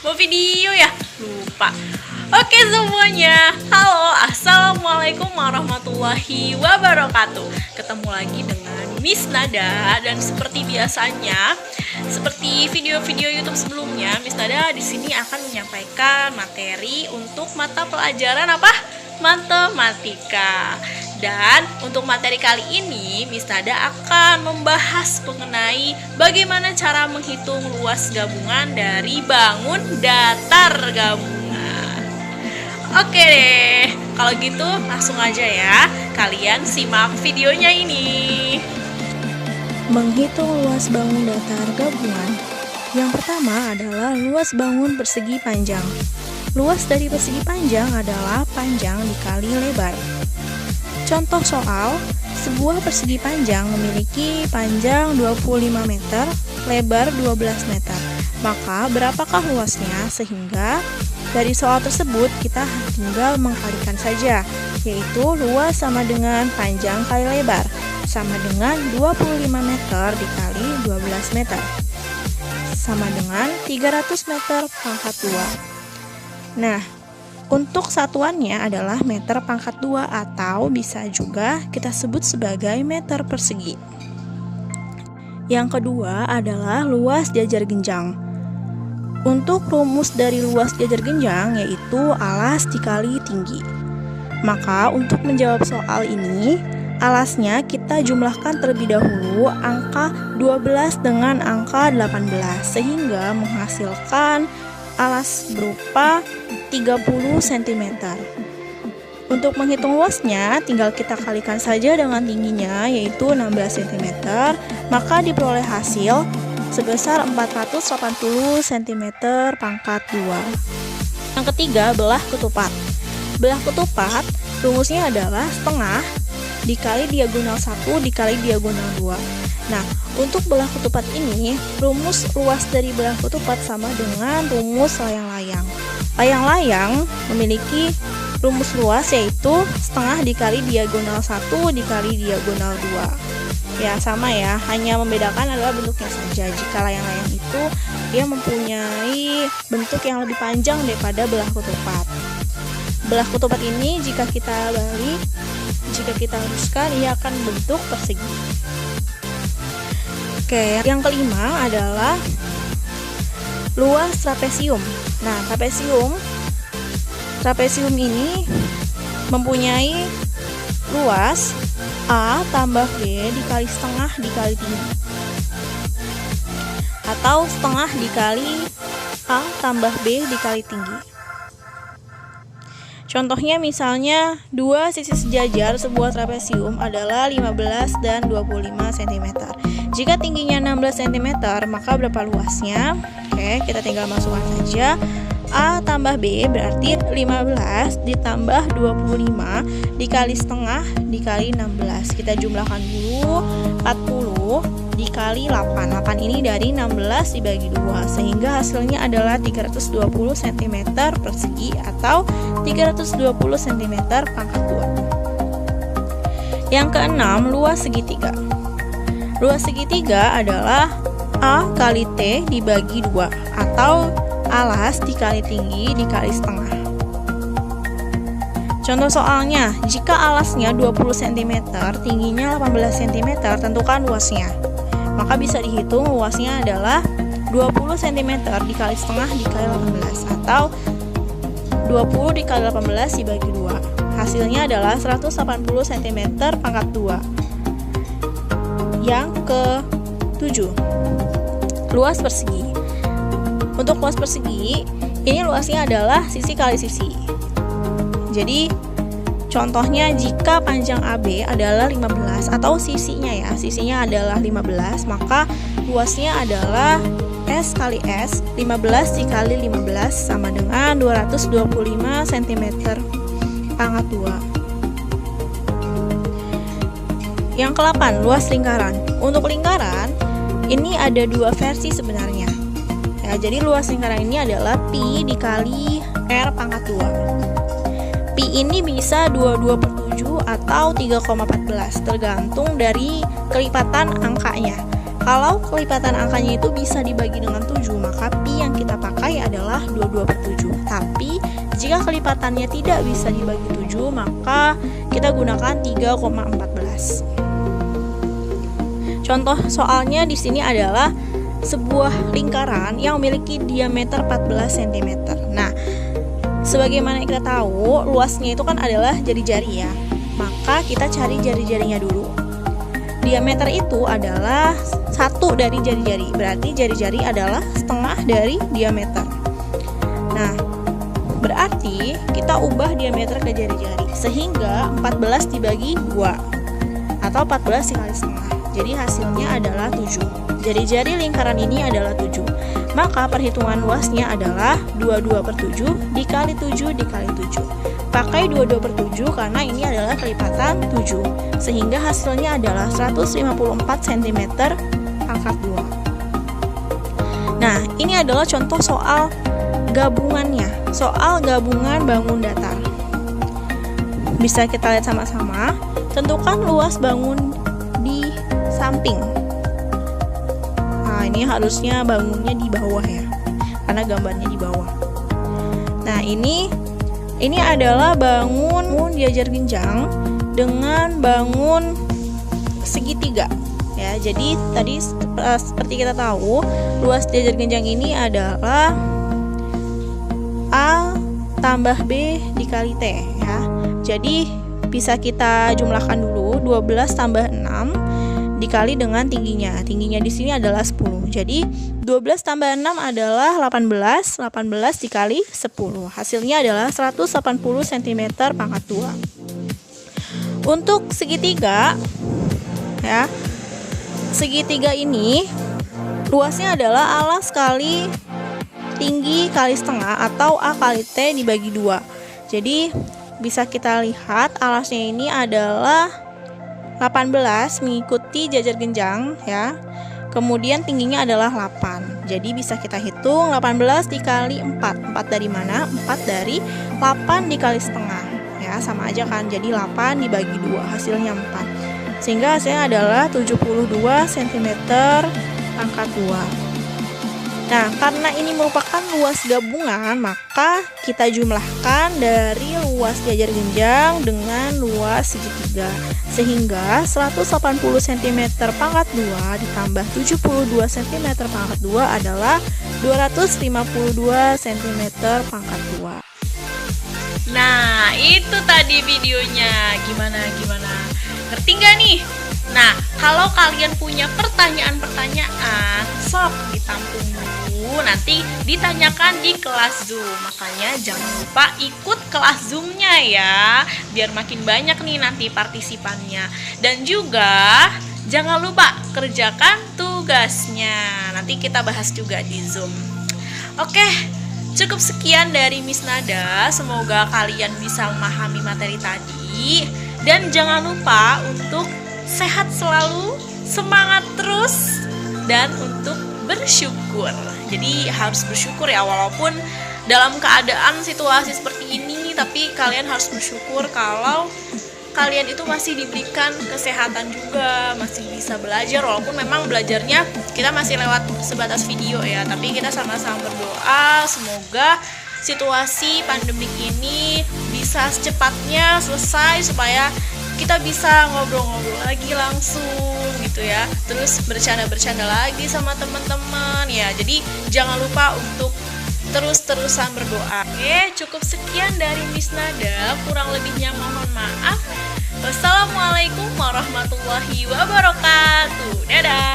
Mau video ya? Lupa. Oke semuanya, halo, assalamualaikum warahmatullahi wabarakatuh. Ketemu lagi dengan Miss Nada dan seperti biasanya, seperti video-video YouTube sebelumnya, Miss Nada di sini akan menyampaikan materi untuk mata pelajaran apa? Matematika. Dan untuk materi kali ini, Miss Nada akan membahas mengenai bagaimana cara menghitung luas gabungan dari bangun datar gabungan. Oke deh, kalau gitu langsung aja ya, kalian simak videonya ini. Menghitung luas bangun datar gabungan. Yang pertama adalah luas bangun persegi panjang. Luas dari persegi panjang adalah panjang dikali lebar. Contoh soal, sebuah persegi panjang memiliki panjang 25 meter, lebar 12 meter. Maka berapakah luasnya? Sehingga dari soal tersebut kita tinggal mengkalikan saja, yaitu luas sama dengan panjang kali lebar, sama dengan 25 meter dikali 12 meter, sama dengan 300 meter pangkat 2. Nah, untuk satuannya adalah meter pangkat 2 atau bisa juga kita sebut sebagai meter persegi. Yang kedua adalah luas jajar genjang. Untuk rumus dari luas jajar genjang yaitu alas dikali tinggi. Maka untuk menjawab soal ini, alasnya kita jumlahkan terlebih dahulu angka 12 dengan angka 18 sehingga menghasilkan alas berupa 30 cm. Untuk menghitung luasnya, tinggal kita kalikan saja dengan tingginya yaitu 16 cm, maka diperoleh hasil sebesar 480 cm pangkat 2. Yang ketiga, belah ketupat. Belah ketupat rumusnya adalah setengah dikali diagonal 1 dikali diagonal 2. Nah, untuk belah ketupat ini, rumus luas dari belah ketupat sama dengan rumus layang-layang. Layang-layang memiliki rumus luas yaitu setengah dikali diagonal 1 dikali diagonal 2. Ya sama ya, hanya membedakan adalah bentuknya saja. Jika layang-layang itu dia mempunyai bentuk yang lebih panjang daripada belah ketupat. Belah ketupat ini jika kita balik, jika kita luruskan, ia akan bentuk persegi. Oke, yang kelima adalah luas trapesium. Nah, trapesium ini mempunyai luas A tambah B dikali setengah dikali tinggi, atau setengah dikali A tambah B dikali tinggi. Contohnya misalnya dua sisi sejajar sebuah trapesium adalah 15 dan 25 cm. Jika tingginya 16 cm, maka berapa luasnya? Oke, kita tinggal masukkan saja. A tambah B berarti 15 ditambah 25 dikali setengah dikali 16. Kita jumlahkan dulu, 40 dikali 8. 8 ini dari 16 dibagi 2 sehingga hasilnya adalah 320 cm persegi atau 320 cm pangkat 2. Yang keenam, luas segitiga. Luas segitiga adalah A kali T dibagi 2 atau alas dikali tinggi dikali setengah. Contoh soalnya, jika alasnya 20 cm, tingginya 18 cm, tentukan luasnya. Maka bisa dihitung luasnya adalah 20 cm dikali setengah dikali 18 atau 20 dikali 18 dibagi 2. Hasilnya adalah 180 cm pangkat 2. Yang ke-7, luas persegi. Untuk luas persegi, ini luasnya adalah sisi kali sisi. Jadi, contohnya jika panjang AB adalah 15 atau sisinya adalah 15, maka luasnya adalah S kali S, 15 dikali 15 sama dengan 225 cm pangkat 2. Yang ke-8, luas lingkaran. Untuk lingkaran, ini ada dua versi sebenarnya. Ya, jadi luas lingkaran ini adalah Pi dikali R pangkat 2. Pi ini bisa 22/7 atau 3,14 tergantung dari kelipatan angkanya. Kalau kelipatan angkanya itu bisa dibagi dengan 7, maka pi yang kita pakai adalah adalah 22/7. Tapi jika kelipatannya tidak bisa dibagi 7, maka kita gunakan 3,14. Contoh soalnya di sini adalah sebuah lingkaran yang memiliki diameter 14 cm. Nah, sebagaimana kita tahu, luasnya itu kan adalah jari-jari ya. Maka kita cari jari-jarinya dulu. Diameter itu adalah 1 dari jari-jari. Berarti jari-jari adalah setengah dari diameter. Nah, berarti kita ubah diameter ke jari-jari. Sehingga 14 dibagi 2 atau 14 dikali setengah. Jadi hasilnya adalah 7. Jari-jari lingkaran ini adalah 7. Maka perhitungan luasnya adalah 22/7 dikali 7 dikali 7. Pakai 22/7 karena ini adalah kelipatan 7. Sehingga hasilnya adalah 154 cm pangkat 2. Nah, ini adalah contoh soal gabungannya. Soal gabungan bangun datar. Bisa kita lihat sama-sama. Tentukan luas bangun di samping. Nah, ini harusnya bangunnya di bawah ya, karena gambarnya di bawah. Nah, ini adalah bangun jajar genjang dengan bangun segitiga ya. Jadi tadi seperti kita tahu, luas jajar genjang ini adalah A tambah B dikali T ya. Jadi bisa kita jumlahkan dulu, 12 tambah 6 dikali dengan tingginya. Tingginya di sini adalah 10. Jadi 12 tambah 6 adalah 18. 18 dikali 10. Hasilnya adalah 180 cm pangkat 2. Untuk segitiga ya. Segitiga ini luasnya adalah alas kali tinggi kali setengah atau A kali T dibagi 2. Jadi bisa kita lihat alasnya ini adalah 18 mengikuti jajar genjang ya. Kemudian tingginya adalah 8. Jadi bisa kita hitung 18 dikali 4. 4 dari mana? 4 dari 8 dikali setengah. Ya, sama aja kan. Jadi 8 dibagi 2, hasilnya 4. Sehingga hasilnya adalah 72 cm pangkat 2. Nah, karena ini merupakan luas gabungan, maka kita jumlahkan dari luas jajar genjang dengan luas segitiga. Sehingga 180 cm pangkat 2 ditambah 72 cm pangkat 2 adalah 252 cm pangkat 2. Nah, itu tadi videonya. Gimana? Ngerti nggak nih? Nah, kalau kalian punya pertanyaan-pertanyaan, sok ditampung dulu, nanti ditanyakan di kelas Zoom. Makanya jangan lupa ikut kelas Zoom-nya ya, biar makin banyak nih nanti partisipannya. Dan juga jangan lupa kerjakan tugasnya. Nanti kita bahas juga di Zoom. Oke, cukup sekian dari Miss Nada. Semoga kalian bisa memahami materi tadi. Dan jangan lupa untuk sehat selalu, semangat terus, dan untuk bersyukur. Jadi harus bersyukur ya, walaupun dalam keadaan situasi seperti ini, tapi kalian harus bersyukur kalau kalian itu masih diberikan kesehatan juga, masih bisa belajar, walaupun memang belajarnya kita masih lewat sebatas video ya, tapi kita sama-sama berdoa semoga situasi pandemik ini bisa secepatnya selesai supaya kita bisa ngobrol-ngobrol lagi langsung gitu ya, terus bercanda-bercanda lagi sama teman-teman ya. Jadi jangan lupa untuk terus-terusan berdoa. Oke, cukup sekian dari Miss Nada, kurang lebihnya mohon maaf. Wassalamualaikum warahmatullahi wabarakatuh. Dadah.